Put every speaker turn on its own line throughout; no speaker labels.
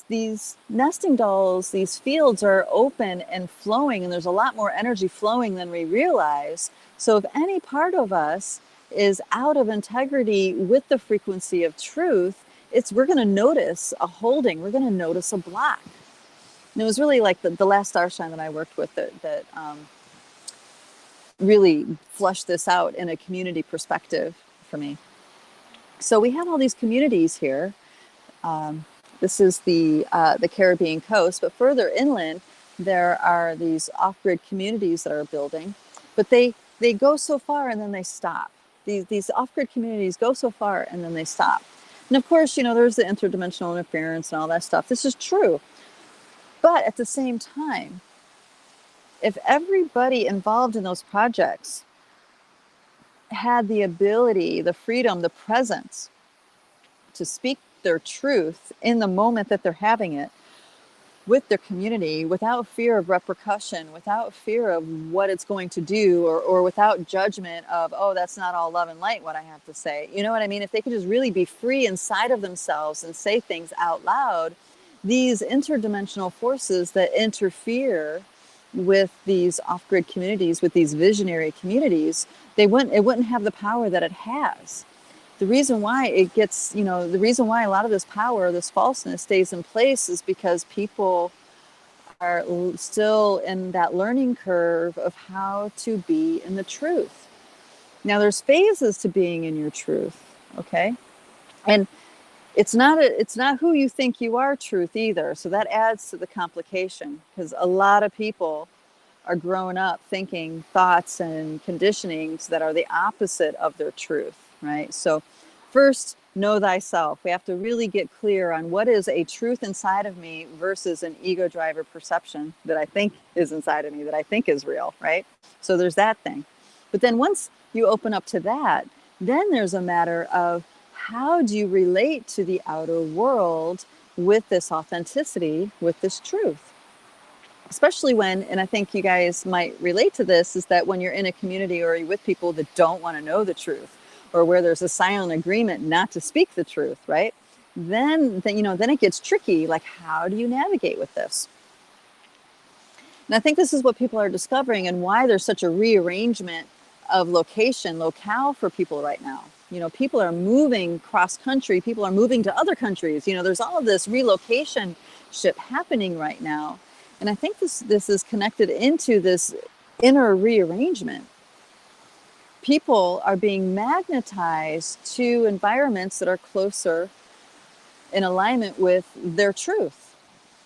these nesting dolls, these fields are open and flowing, and there's a lot more energy flowing than we realize. So if any part of us is out of integrity with the frequency of truth, we're going to notice a holding, we're going to notice a block. And it was really like the last starshine that I worked with that really flushed this out in a community perspective for me. So we have all these communities here. This is the Caribbean coast, but further inland, there are these off-grid communities that are building, but they go so far and then they stop. These off-grid communities go so far and then they stop. And of course, there's the interdimensional interference and all that stuff. This is true. But at the same time, if everybody involved in those projects had the ability, the freedom, the presence to speak their truth in the moment that they're having it with their community, without fear of repercussion, without fear of what it's going to do, or without judgment of, oh, that's not all love and light, what I have to say. You know what I mean? If they could just really be free inside of themselves and say things out loud, these interdimensional forces that interfere with these off-grid communities, with these visionary communities, it wouldn't have the power that it has. The reason why it gets, the reason why a lot of this power, this falseness stays in place is because people are still in that learning curve of how to be in the truth. Now, there's phases to being in your truth, okay? And it's not who you think you are truth either. So that adds to the complication, because a lot of people are growing up thinking thoughts and conditionings that are the opposite of their truth, right? So first, know thyself. We have to really get clear on what is a truth inside of me versus an ego driver perception that I think is inside of me, that I think is real, right? So there's that thing. But then once you open up to that, then there's a matter of how do you relate to the outer world with this authenticity, with this truth? Especially when, and I think you guys might relate to this, is that when you're in a community or you're with people that don't want to know the truth, or where there's a silent agreement not to speak the truth, right? Then it gets tricky. Like, how do you navigate with this? And I think this is what people are discovering, and why there's such a rearrangement of locale for people right now. People are moving cross country. People are moving to other countries. There's all of this relocation shit happening right now. And I think this is connected into this inner rearrangement. People are being magnetized to environments that are closer in alignment with their truth,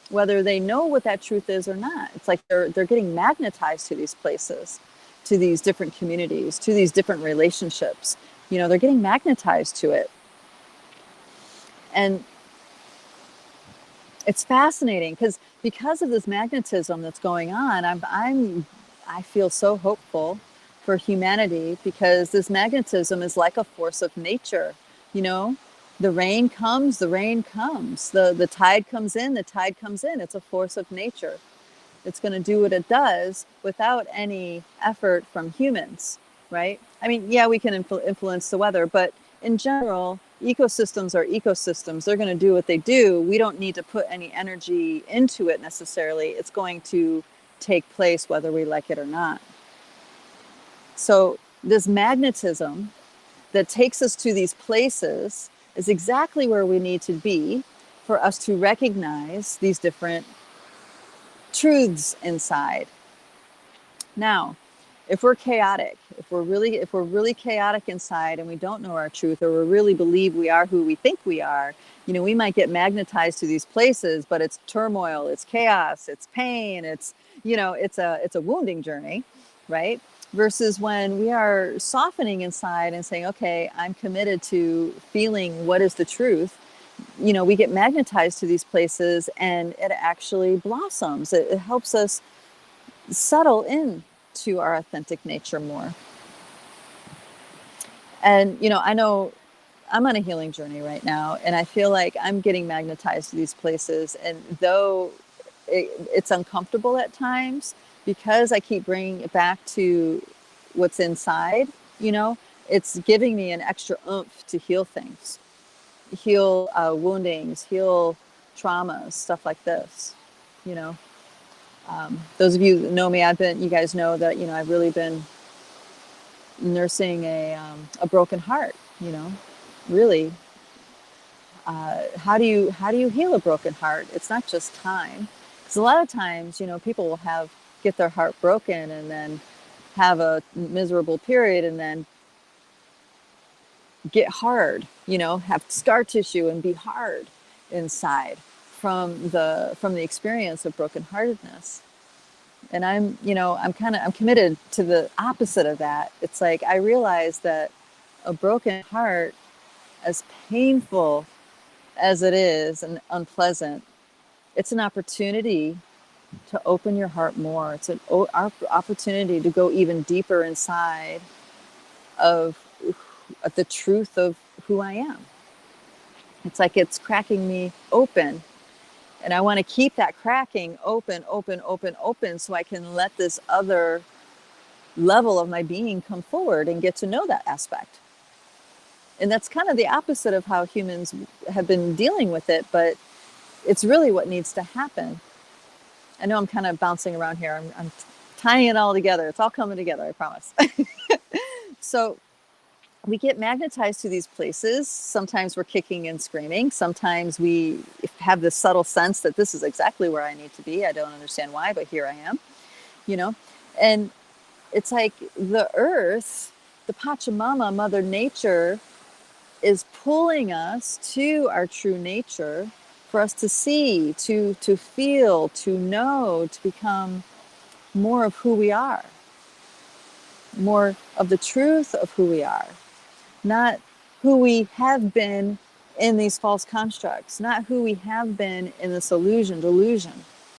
whether they know what that truth is or not. It's like they're getting magnetized to these places, to these different communities, to these different relationships. They're getting magnetized to it. And it's fascinating because of this magnetism that's going on, I feel so hopeful for humanity, because this magnetism is like a force of nature. The rain comes, the rain comes. The tide comes in, the tide comes in. It's a force of nature. It's going to do what it does without any effort from humans, right? I mean, yeah, we can influence the weather, but in general, ecosystems are ecosystems. They're going to do what they do. We don't need to put any energy into it necessarily. It's going to take place whether we like it or not. So this magnetism that takes us to these places is exactly where we need to be for us to recognize these different truths inside. Now, if we're chaotic, if we're really chaotic inside and we don't know our truth, or we really believe we are who we think we are, we might get magnetized to these places, but it's turmoil, it's chaos, it's pain, it's a wounding journey, right? Versus when we are softening inside and saying, okay, I'm committed to feeling what is the truth, we get magnetized to these places and it actually blossoms. It helps us settle in to our authentic nature more. And, I know I'm on a healing journey right now, and I feel like I'm getting magnetized to these places. And though it's uncomfortable at times, because I keep bringing it back to what's inside, it's giving me an extra oomph to heal things, heal woundings, heal traumas, stuff like this, you know. Those of you that know me, you guys know that, you know, I've really been nursing a broken heart, you know, really. How do you heal a broken heart? It's not just time, because a lot of times, you know, people will get their heart broken and then have a miserable period and then get hard, you know, have scar tissue and be hard inside from the experience of brokenheartedness. And I'm committed to the opposite of that. It's like I realize that a broken heart, as painful as it is and unpleasant, it's an opportunity to open your heart more. It's an opportunity to go even deeper inside of the truth of who I am. It's like it's cracking me open. And I want to keep that cracking open, open, open, open, so I can let this other level of my being come forward and get to know that aspect. And that's kind of the opposite of how humans have been dealing with it, but it's really what needs to happen. I know I'm kind of bouncing around here. I'm tying it all together. It's all coming together, I promise. So we get magnetized to these places. Sometimes we're kicking and screaming. Sometimes we have this subtle sense that this is exactly where I need to be. I don't understand why, but here I am, you know? And it's like the earth, the Pachamama, Mother Nature, is pulling us to our true nature for us to see, to feel, to know, to become more of who we are, more of the truth of who we are. Not who we have been in these false constructs, not who we have been in this delusion.